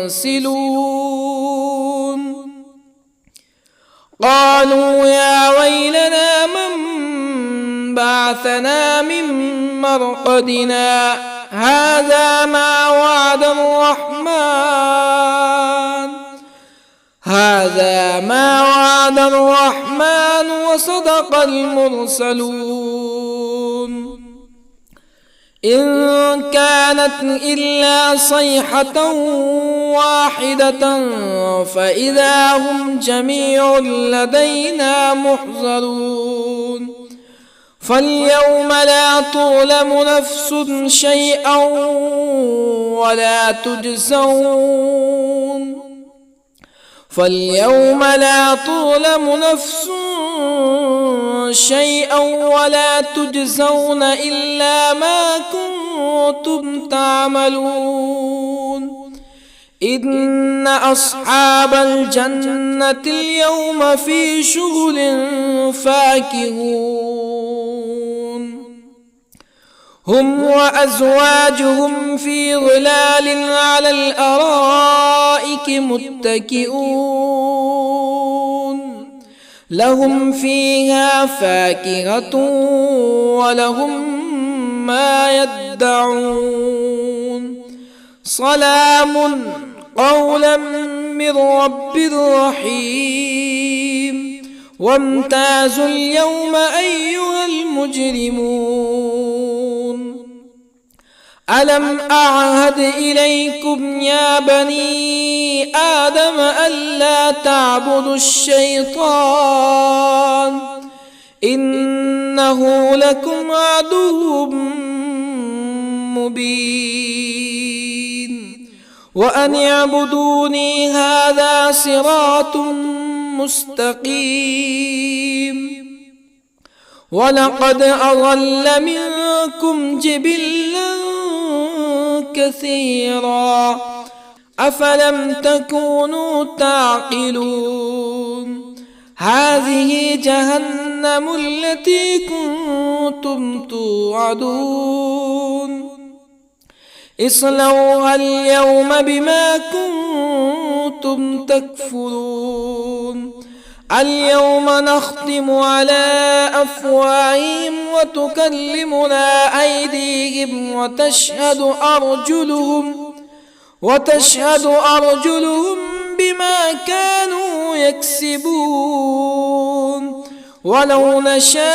ينسلون قالوا يا ويلنا من بعثنا من مرقدنا هذا ما وعد الرحمن وصدق المرسلون إن كانت إلا صيحة واحدة فإذا هم جميع لدينا محضرون فاليوم لا تظلم نفس شيئا ولا تجزون إلا ما كنتم تعملون إن أصحاب الجنة اليوم في شغل فاكهون هم وأزواجهم في ظلال على الأرائك متكئون لهم فيها فاكهة ولهم ما يدعون سلام قولا من رب رحيم وامتازوا اليوم أيها المجرمون ألم أعهد إليكم يا بني آدم ألا تعبدوا الشيطان إنه لكم عدو مبين وأن اعبدوني هذا صراط مستقيم ولقد أضل منكم جبلا كثيرا أفلم تكونوا تعقلون هذه جهنم التي كنتم توعدون اصلوها اليوم بما كنتم تكفرون اليوم نختم على أفواههم وتكلمنا أيديهم وتشهد أرجلهم بما كانوا يكسبون ولو نشاء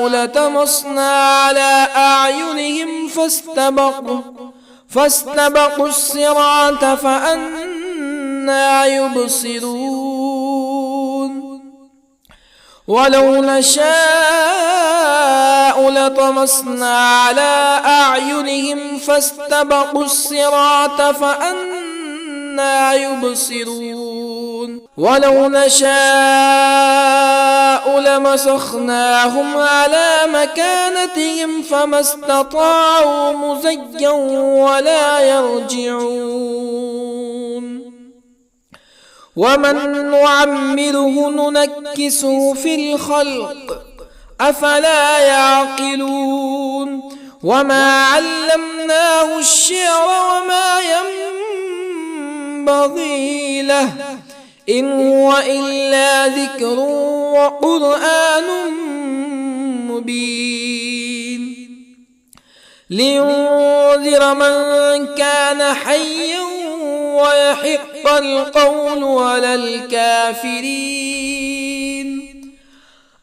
لطمسنا على أعينهم فاستبقوا الصراط فأنى يبصرون ولو نشاء لطمسنا على أعينهم فاستبقوا الصراط فأنى يبصرون ولو نشاء لمسخناهم على مكانتهم فما استطاعوا مزيا ولا يرجعون ومن نعمره ننكسه في الخلق أفلا يعقلون وما علمناه الشعر وما ينبغي له إن هو إلا ذكر وقرآن مبين لينذر من كان حيا ويحق القول على الكافرين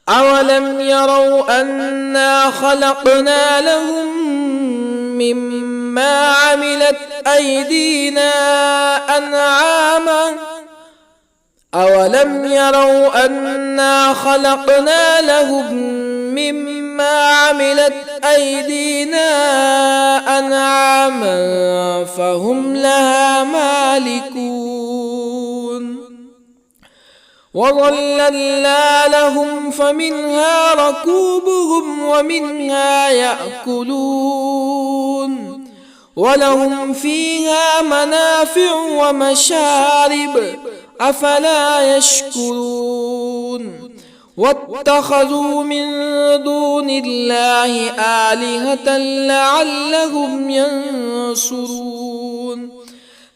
أولم يروا أنا خلقنا لهم مما عملت أيدينا أنعاما أولم يروا أنا خلقنا لهم مما عملت أيدينا أنعاما فهم لها مالكون وظللنا لهم فمنها ركوبهم ومنها يأكلون ولهم فيها منافع ومشارب أفلا يشكرون واتخذوا من دون الله آلهة لعلهم ينصرون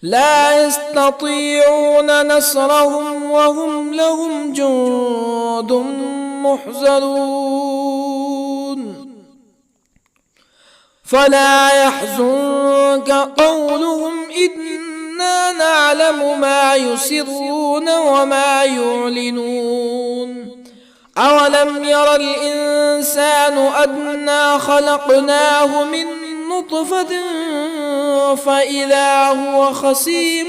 لا يستطيعون نصرهم وهم لهم جند محضرون فلا يحزنك قولهم إنا نعلم ما يسرون وما يعلنون أولم ير الإنسان أنا خلقناه من نطفة فإذا هو خصيم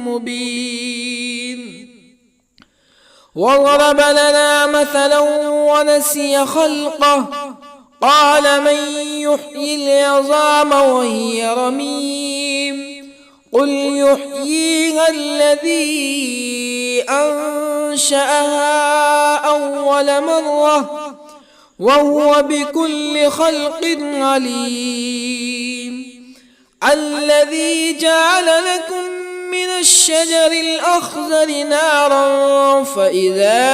مبين وضرب لنا مثلا ونسي خلقه قال من يحيي العظام وهي رميم قل يحييها الذي أنشأها أول مرة وهو بكل خلق عليم الذي جعل لكم من الشجر الأخضر نارا فإذا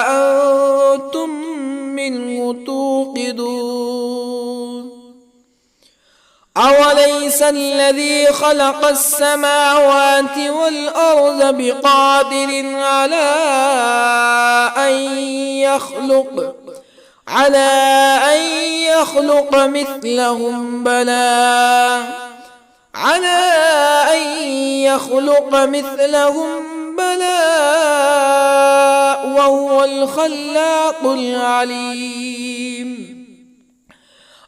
أنتم منه توقدون أوليس الذي خلق السماوات والأرض بقادر على أن يخلق مثلهم بلى وهو الخلاق العليم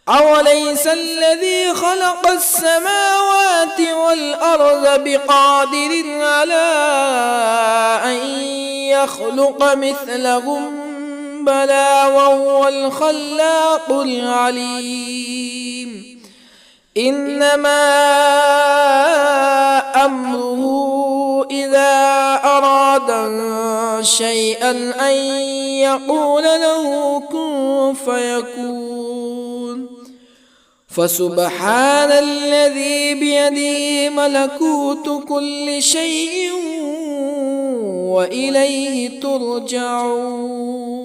أوليس الذي خلق السماوات والأرض بقادر على أن يخلق مثلهم بلى وهو الخلاق العليم إنما أمره إذا أراد شيئا أن يقول له كن فيكون فسبحان الذي بيده ملكوت كل شيء وإليه ترجعون.